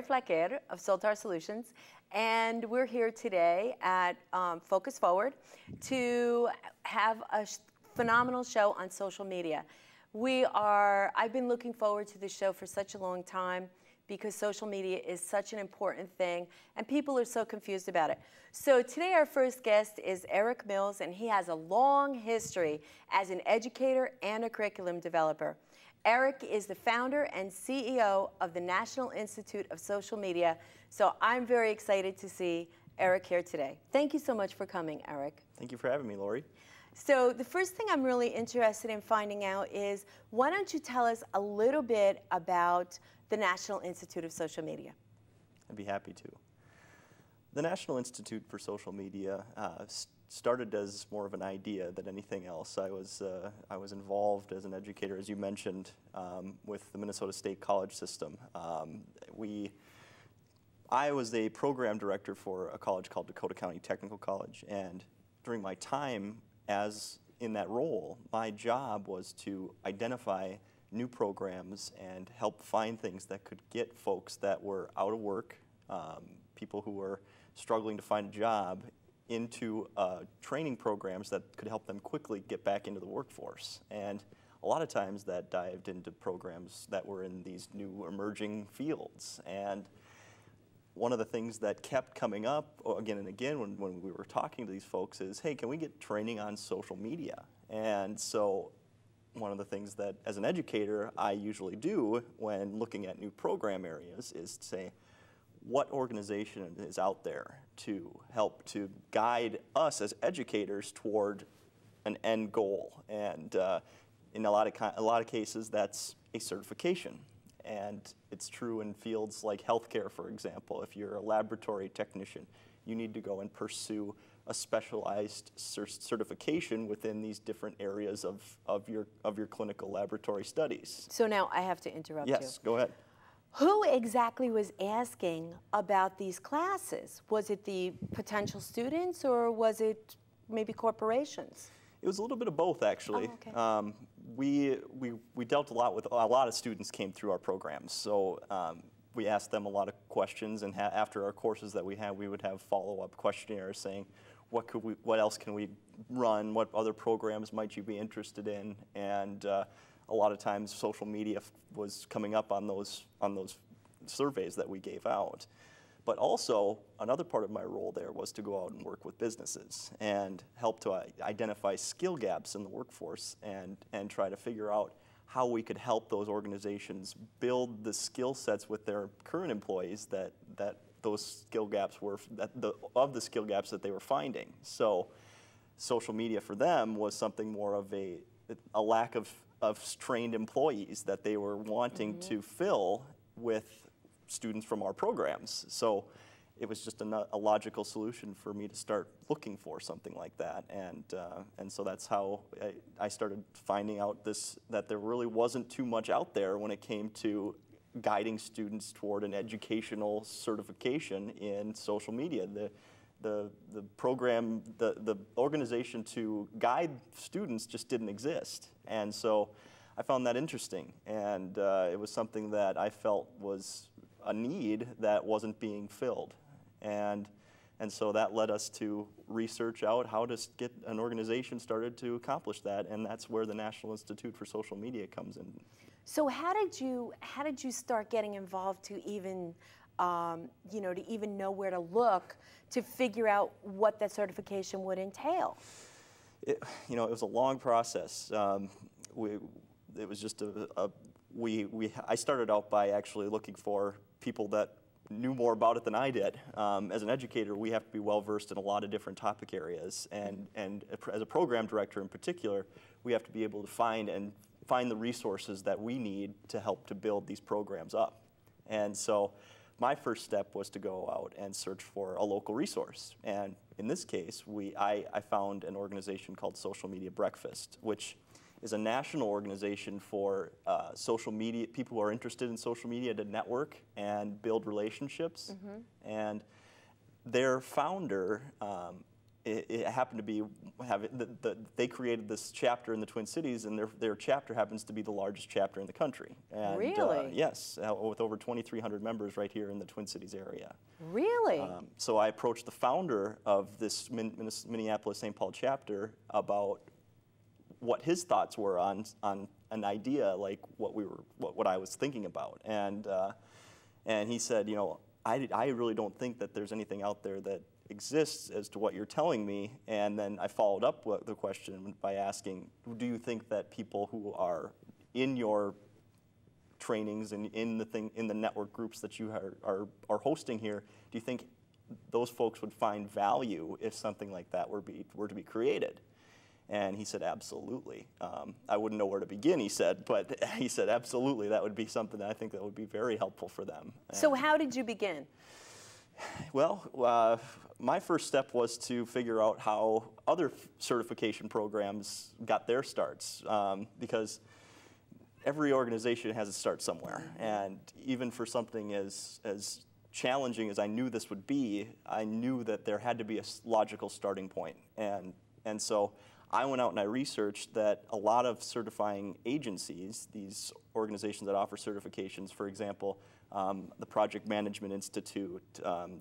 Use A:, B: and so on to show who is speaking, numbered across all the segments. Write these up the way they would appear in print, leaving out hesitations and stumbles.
A: Flaquer of Saltar Solutions, and we're here today at Focus Forward to have a phenomenal show on social media. I've been looking forward to this show for such a long time because social media is such an important thing and people are so confused about it. So today our first guest is Eric Mills, and he has a long history as an educator and a curriculum developer. Eric is the founder and CEO of the National Institute of Social Media, so I'm very excited to see Eric here today. Thank you so much for coming, Eric.
B: Thank you for having me, Lauri.
A: So the first thing I'm really interested in finding out is, why don't you tell us a little bit about the National Institute of Social Media?
B: I'd be happy to. The National Institute for Social Media started as more of an idea than anything else. I was involved as an educator, as you mentioned, with the Minnesota State College system. I was a program director for a college called Dakota County Technical College, and during my time in that role, my job was to identify new programs and help find things that could get folks that were out of work, people who were struggling to find a job, into training programs that could help them quickly get back into the workforce. And a lot of times that dived into programs that were in these new emerging fields. And one of the things that kept coming up again and again when we were talking to these folks is, hey, can we get training on social media? And so one of the things that, as an educator, I usually do when looking at new program areas is to say, what organization is out there to help to guide us as educators toward an end goal? And in a lot of cases, that's a certification. And it's true in fields like healthcare, for example. If you're a laboratory technician, you need to go and pursue a specialized certification within these different areas of your clinical laboratory studies.
A: So now I have to interrupt you.
B: Yes, go ahead.
A: Who exactly was asking about these classes? Was it the potential students, or was it maybe corporations?
B: It was a little bit of both, actually.
A: Oh, okay.
B: We dealt a lot with, a lot of students came through our programs, so we asked them a lot of questions, and after our courses that we had, we would have follow-up questionnaires saying, what else can we run? What other programs might you be interested in? And a lot of times social media was coming up on those surveys that we gave out. But also, another part of my role there was to go out and work with businesses and help to identify skill gaps in the workforce and try to figure out how we could help those organizations build the skill sets with their current employees that those skill gaps were, of the skill gaps that they were finding. So social media for them was something more of a lack of trained employees that they were wanting to fill with students from our programs. So it was just a logical solution for me to start looking for something like that. And so that's how I started finding out that there really wasn't too much out there when it came to guiding students toward an educational certification in social media. The program, the organization to guide students just didn't exist. And so I found that interesting, and it was something that I felt was a need that wasn't being filled. And so that led us to research out how to get an organization started to accomplish that, and that's where the National Institute for Social Media comes in.
A: So how did you start getting involved to even to even know where to look to figure out what that certification would entail?
B: It was a long process. It was just I started out by actually looking for people that knew more about it than I did. As an educator, we have to be well versed in a lot of different topic areas, and as a program director in particular, we have to be able to find the resources that we need to help to build these programs up. And so my first step was to go out and search for a local resource. And in this case, I found an organization called Social Media Breakfast, which is a national organization for social media, people who are interested in social media to network and build relationships. And their founder it happened to be they created this chapter in the Twin Cities, and their chapter happens to be the largest chapter in the country. And,
A: really?
B: Yes, with over 2,300 members right here in the Twin Cities area.
A: Really?
B: So I approached the founder of this Minneapolis-St. Paul chapter about what his thoughts were on an idea like what I was thinking about, and he said, you know, I really don't think that there's anything out there that exists as to what you're telling me. And then I followed up with the question by asking, do you think that people who are in your trainings and in the network groups that you are hosting here, do you think those folks would find value if something like that were to be created? And he said, absolutely. I wouldn't know where to begin, he said, but he said, absolutely, that would be something that I think that would be very helpful for them.
A: So how did you begin?
B: Well, my first step was to figure out how other certification programs got their starts, because every organization has a start somewhere. And even for something as challenging as I knew this would be, I knew that there had to be a logical starting point. And so I went out and I researched that a lot of certifying agencies, these organizations that offer certifications, for example, the Project Management Institute,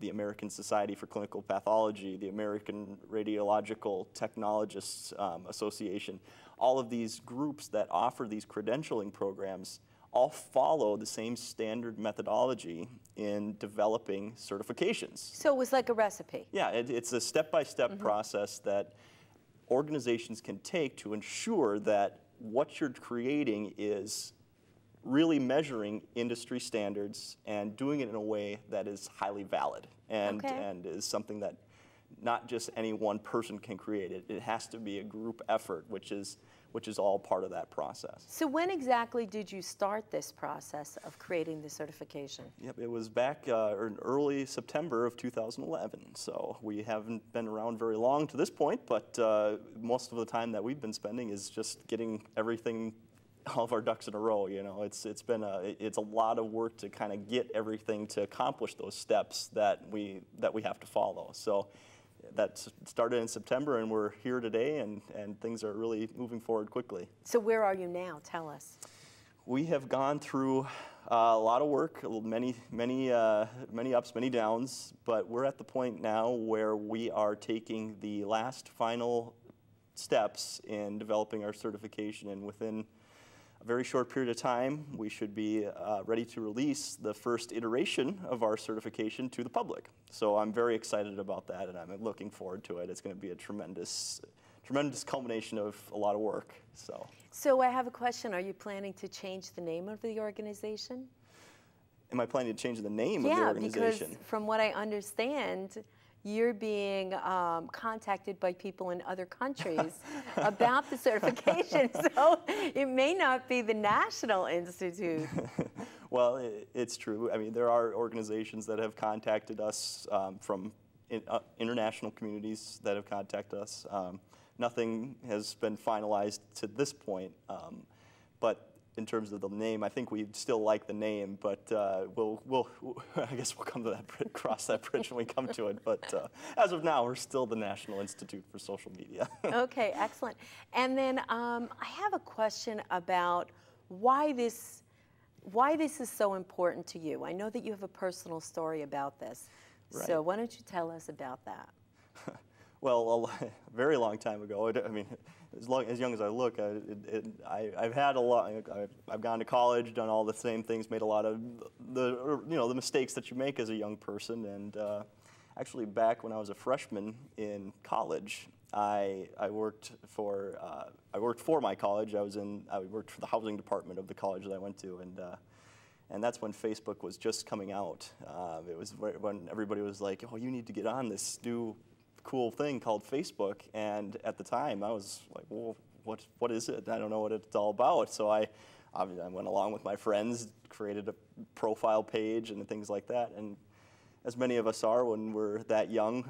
B: the American Society for Clinical Pathology, the American Radiological Technologists Association, all of these groups that offer these credentialing programs all follow the same standard methodology in developing certifications.
A: So it was like a recipe?
B: Yeah, it's a step-by-step process that organizations can take to ensure that what you're creating is really measuring industry standards and doing it in a way that is highly valid and is something that not just any one person can create. It has to be a group effort, which is all part of that process.
A: So when exactly did you start this process of creating the certification?
B: Yep, it was back in early September of 2011. So we haven't been around very long to this point, but most of the time that we've been spending is just getting everything, all of our ducks in a row. You know, it's a lot of work to kind of get everything to accomplish those steps that we have to follow. So that started in September, and we're here today, and things are really moving forward quickly.
A: So where are you now? Tell us.
B: We have gone through a lot of work, many ups, many downs, but we're at the point now where we are taking the last final steps in developing our certification, and within a very short period of time, we should be ready to release the first iteration of our certification to the public. So I'm very excited about that, and I'm looking forward to it. It's going to be a tremendous culmination of a lot of work. So
A: I have a question. Are you planning to change the name of the organization?
B: Am I planning to change the name of the organization?
A: Because from what I understand, you're being contacted by people in other countries about the certification, so it may not be the National Institute.
B: Well, it's true. I mean, there are organizations that have contacted us from international communities that have contacted us. Nothing has been finalized to this point, but in terms of the name, I think we still like the name, but I guess we'll come to that cross that bridge when we come to it. But as of now, we're still the National Institute for Social Media.
A: Okay, excellent. And then I have a question about why this is so important to you. I know that you have a personal story about this.
B: Right.
A: So why don't you tell us about that?
B: Well, a very long time ago. I mean, as young as I look, I've had a lot. I've gone to college, done all the same things, made a lot of the mistakes that you make as a young person. And actually, back when I was a freshman in college, I worked for my college. I worked for the housing department of the college that I went to, and that's when Facebook was just coming out. It was when everybody was like, "Oh, you need to get on this new cool thing called Facebook." And at the time, I was like, "Well, what is it? I don't know what it's all about." So I went along with my friends, created a profile page and things like that. And as many of us are when we're that young,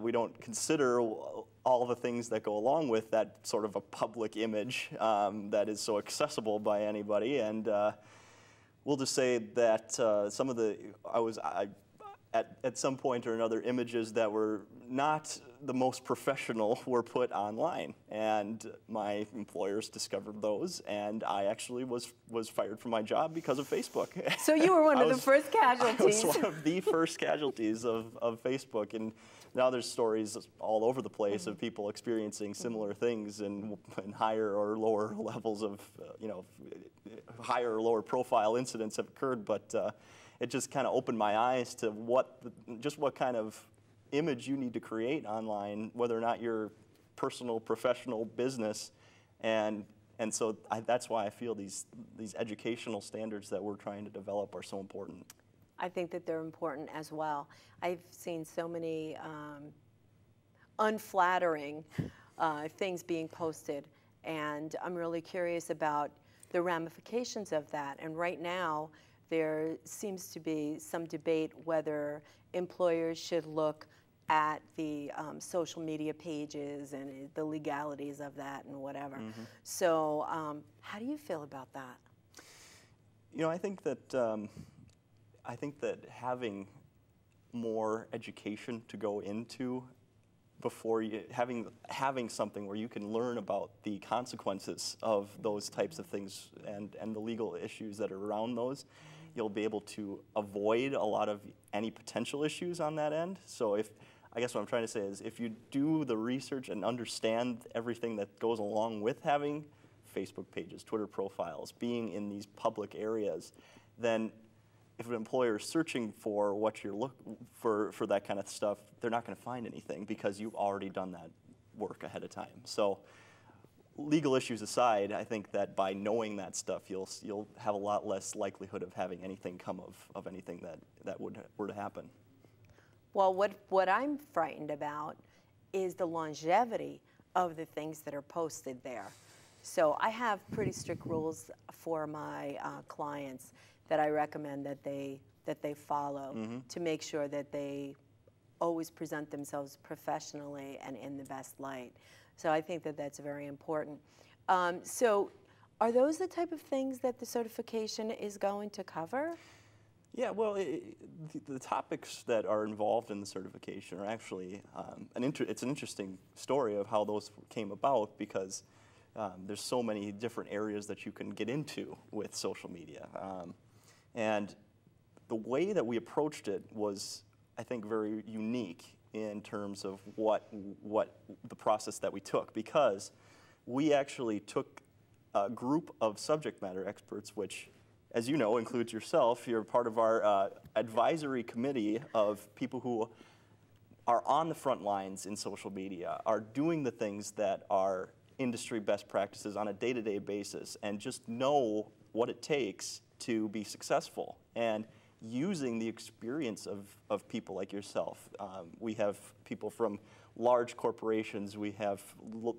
B: we don't consider all the things that go along with that sort of a public image that is so accessible by anybody. And we'll just say that at some point or another, images that were not the most professional were put online, and my employers discovered those, and I actually was fired from my job because of Facebook.
A: So you were one of the first casualties.
B: I was one of the first casualties of Facebook, and now there's stories all over the place of people experiencing similar things in higher or lower levels of, higher or lower profile incidents have occurred, but it just kind of opened my eyes to what kind of image you need to create online, whether or not you're personal, professional, business, and so that's why I feel these educational standards that we're trying to develop are so important.
A: I think that they're important as well. I've seen so many unflattering things being posted, and I'm really curious about the ramifications of that. And right now, there seems to be some debate whether employers should look at the social media pages and the legalities of that and whatever. So how do you feel about that?
B: I think that having more education to go into before you having something where you can learn about the consequences of those types of things and the legal issues that are around those, you'll be able to avoid a lot of any potential issues on that end. So I guess what I'm trying to say is if you do the research and understand everything that goes along with having Facebook pages, Twitter profiles, being in these public areas, then if an employer is searching for what you're for that kind of stuff, they're not going to find anything because you've already done that work ahead of time. So legal issues aside, I think that by knowing that stuff, you'll have a lot less likelihood of having anything come of anything that were to happen.
A: Well, what I'm frightened about is the longevity of the things that are posted there. So I have pretty strict rules for my clients that I recommend that they follow to make sure that they always present themselves professionally and in the best light. So I think that that's very important. So are those the type of things that the certification is going to cover?
B: Yeah, well, the topics that are involved in the certification are actually, it's an interesting story of how those came about because there's so many different areas that you can get into with social media. And the way that we approached it was, I think, very unique in terms of what the process that we took, because we actually took a group of subject matter experts, which, as you know, includes yourself. You're part of our advisory committee of people who are on the front lines in social media, are doing the things that are industry best practices on a day-to-day basis, and just know what it takes to be successful, and using the experience of people like yourself. We have people from large corporations, we have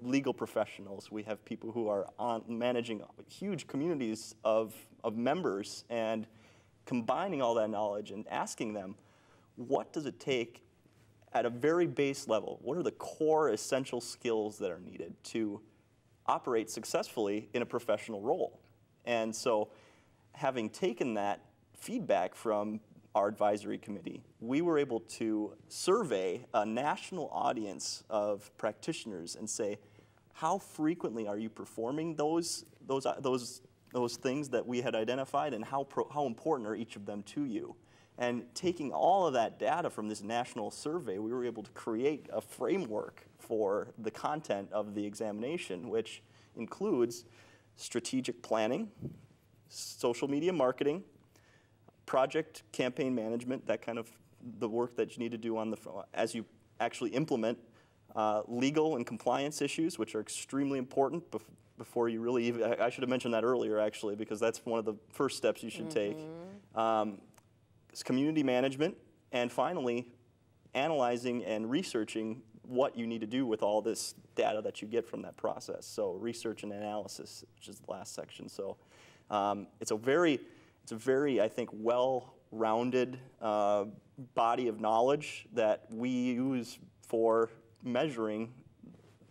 B: legal professionals, we have people who are managing huge communities of members, and combining all that knowledge and asking them, what does it take at a very base level? What are the core essential skills that are needed to operate successfully in a professional role? And so, having taken that feedback from our advisory committee, we were able to survey a national audience of practitioners and say, how frequently are you performing those things that we had identified, and how important are each of them to you? And taking all of that data from this national survey, we were able to create a framework for the content of the examination, which includes strategic planning, social media marketing, project campaign management, that kind of the work that you need to do as you actually implement legal and compliance issues, which are extremely important before you really even, I should have mentioned that earlier actually, because that's one of the first steps you should take. It's community management, and finally, analyzing and researching what you need to do with all this data that you get from that process. So research and analysis, which is the last section. So it's a very, I think, well-rounded body of knowledge that we use for measuring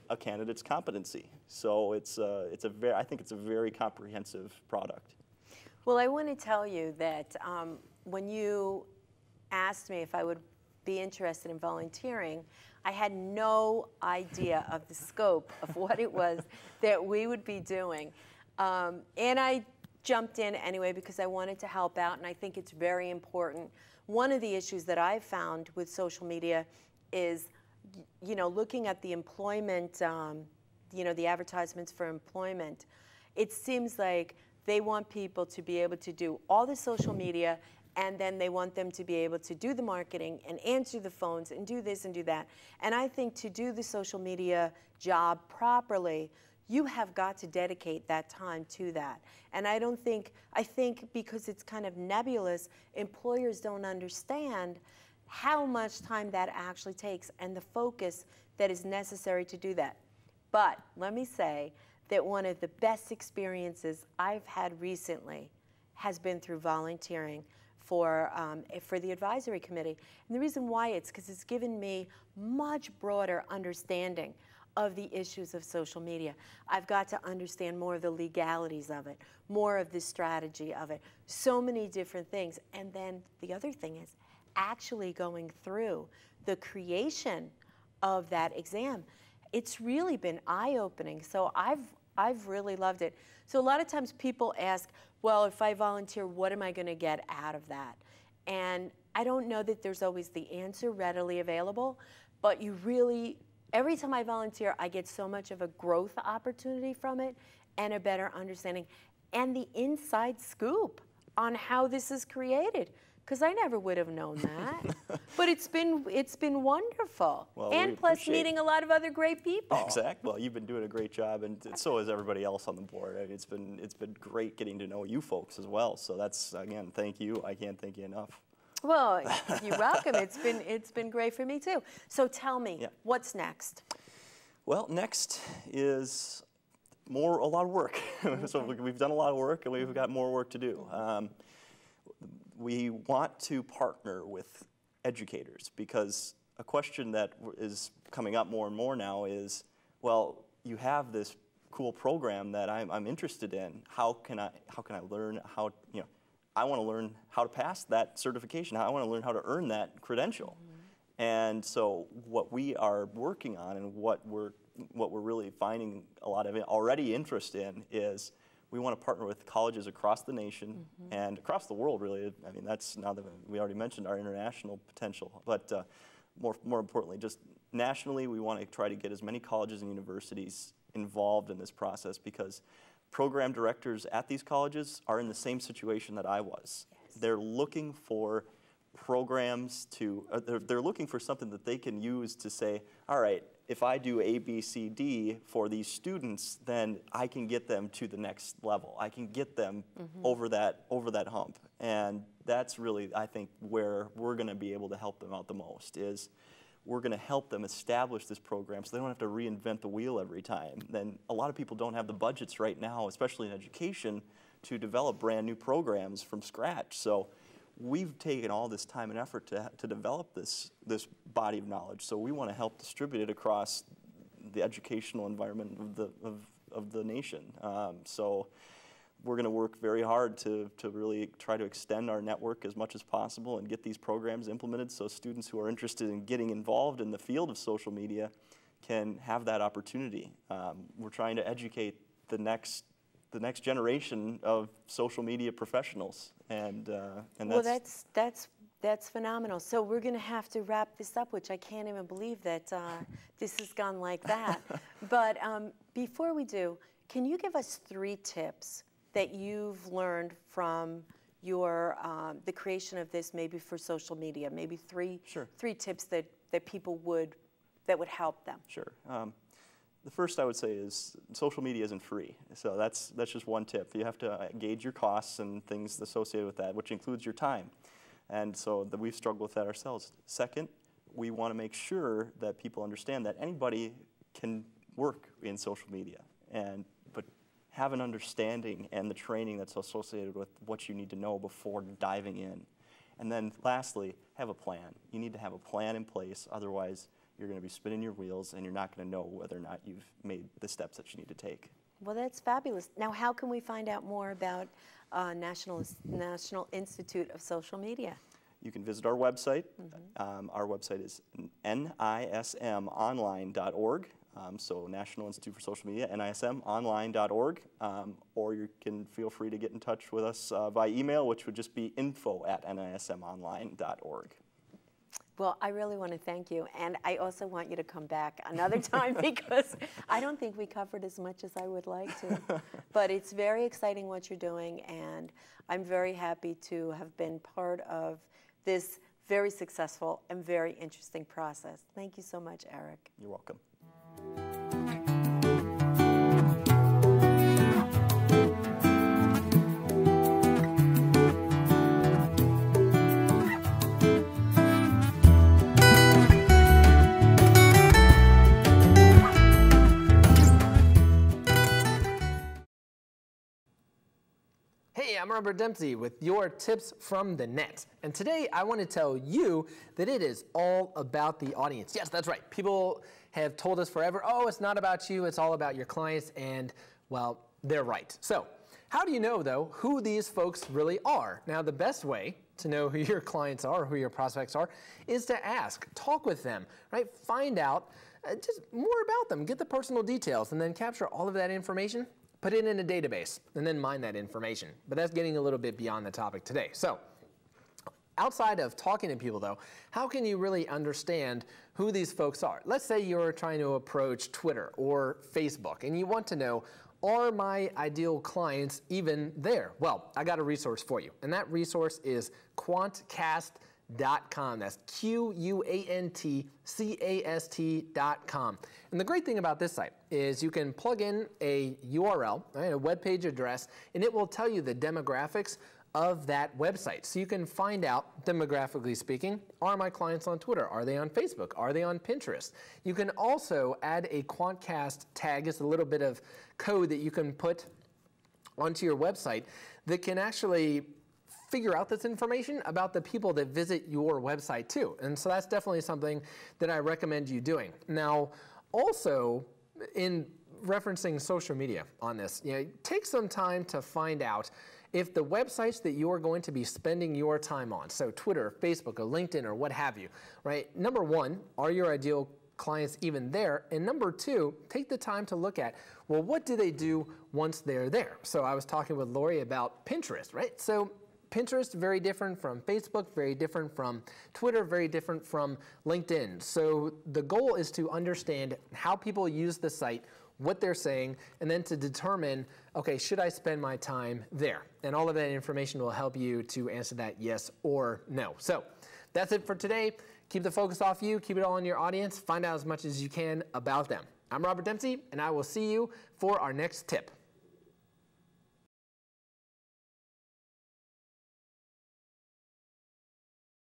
B: a candidate's competency. So I think it's a very comprehensive product.
A: Well, I want to tell you that when you asked me if I would be interested in volunteering, I had no idea of the scope of what it was that we would be doing. And I jumped in anyway because I wanted to help out, and I think it's very important. One of the issues that I've found with social media is, looking at the employment, the advertisements for employment, it seems like they want people to be able to do all the social media, and then they want them to be able to do the marketing and answer the phones and do this and do that. And I think to do the social media job properly, you have got to dedicate that time to that. And I think because it's kind of nebulous, employers don't understand how much time that actually takes and the focus that is necessary to do that. But let me say that one of the best experiences I've had recently has been through volunteering for the advisory committee. And the reason why it's because it's given me much broader understanding of the issues of social media. I've got to understand more of the legalities of it, more of the strategy of it, so many different things. And then the other thing is actually going through the creation of that exam. It's really been eye-opening. So I've really loved it. So a lot of times people ask, well, if I volunteer, what am I going to get out of that? And I don't know that there's always the answer readily available, but every time I volunteer, I get so much of a growth opportunity from it and a better understanding and the inside scoop on how this is created. Because I never would have known that. But it's been wonderful.
B: Well,
A: and plus meeting a lot of other great people.
B: Exactly. Well, you've been doing a great job, and so has everybody else on the board. I mean, it's been great getting to know you folks as well. So that's, again, thank you. I can't thank you enough.
A: Well, you're welcome. It's been great for me too. So tell me, what's next?
B: Well, next is a lot of work. Okay. So we've done a lot of work, and we've got more work to do. We want to partner with educators, because a question that is coming up more and more now is, well, you have this cool program that I'm interested in. How can I learn how, I want to learn how to pass that certification. I want to learn how to earn that credential. Mm-hmm. And so what we are working on, and what we're really finding a lot of already interest in, is we want to partner with colleges across the nation and across the world, really. I mean, that's, now that we already mentioned our international potential, but more importantly, just nationally, we want to try to get as many colleges and universities involved in this process, because program directors at these colleges are in the same situation that I was. Yes. They're looking for programs they're looking for something that they can use to say, all right, if I do A, B, C, D for these students, then I can get them to the next level. I can get them over that hump. And that's really, I think, where we're going to be able to help them out the most, is we're going to help them establish this program so they don't have to reinvent the wheel every time. Then a lot of people don't have the budgets right now, especially in education, to develop brand new programs from scratch. So we've taken all this time and effort to develop this body of knowledge. So we want to help distribute it across the educational environment of the nation. So we're going to work very hard to really try to extend our network as much as possible and get these programs implemented so students who are interested in getting involved in the field of social media can have that opportunity. We're trying to educate the next generation of social media professionals, and that's...
A: Well, that's phenomenal. So we're going to have to wrap this up, which I can't even believe that this has gone like that. But before we do, can you give us 3 tips that you've learned from your the creation of this, maybe for social media? Maybe 3 tips that people would help them.
B: Sure. The first I would say is social media isn't free. So that's just one tip. You have to gauge your costs and things associated with that, which includes your time. And so we've struggled with that ourselves. Second, we want to make sure that people understand that anybody can work in social media, but have an understanding and the training that's associated with what you need to know before diving in. And then lastly, have a plan. You need to have a plan in place, otherwise you're going to be spinning your wheels and you're not going to know whether or not you've made the steps that you need to take.
A: Well, that's fabulous. Now, how can we find out more about National Institute of Social Media?
B: you can visit our website. Our website is nismonline.org. So National Institute for Social Media, nismonline.org, or you can feel free to get in touch with us by email, which would just be info@nismonline.org.
A: Well, I really want to thank you, and I also want you to come back another time because I don't think we covered as much as I would like to. But it's very exciting what you're doing, and I'm very happy to have been part of this very successful and very interesting process. Thank you so much, Eric.
B: You're welcome.
C: Hey, I'm Robert Dempsey with your tips from the net. And today I want to tell you that it is all about the audience. Yes, that's right. People have told us forever, oh, it's not about you, it's all about your clients, and well, they're right. So how do you know, though, who these folks really are? Now, the best way to know who your clients are, who your prospects are, is to ask, talk with them, right? Find out just more about them, get the personal details, and then capture all of that information, put it in a database, and then mine that information. But that's getting a little bit beyond the topic today. So outside of talking to people, though, how can you really understand who these folks are? Let's say you're trying to approach Twitter or Facebook, and you want to know, are my ideal clients even there? Well, I got a resource for you, and that resource is quantcast.com. That's QUANTCAST.com. And the great thing about this site is you can plug in a URL, right, a web page address, and it will tell you the demographics of that website. So you can find out, demographically speaking, are my clients on Twitter? Are they on Facebook? Are they on Pinterest? You can also add a Quantcast tag. It's a little bit of code that you can put onto your website that can actually figure out this information about the people that visit your website too. And so that's definitely something that I recommend you doing. Now, also in referencing social media on this, take some time to find out if the websites that you are going to be spending your time on, so Twitter, Facebook, or LinkedIn, or what have you, right? Number one, are your ideal clients even there? And number two, take the time to look at, well, what do they do once they're there? So I was talking with Lauri about Pinterest, right? So Pinterest, very different from Facebook, very different from Twitter, very different from LinkedIn. So the goal is to understand how people use the site, what they're saying, and then to determine, okay, should I spend my time there? And all of that information will help you to answer that yes or no. So that's it for today. Keep the focus off you, keep it all on your audience, find out as much as you can about them. I'm Robert Dempsey, and I will see you for our next tip.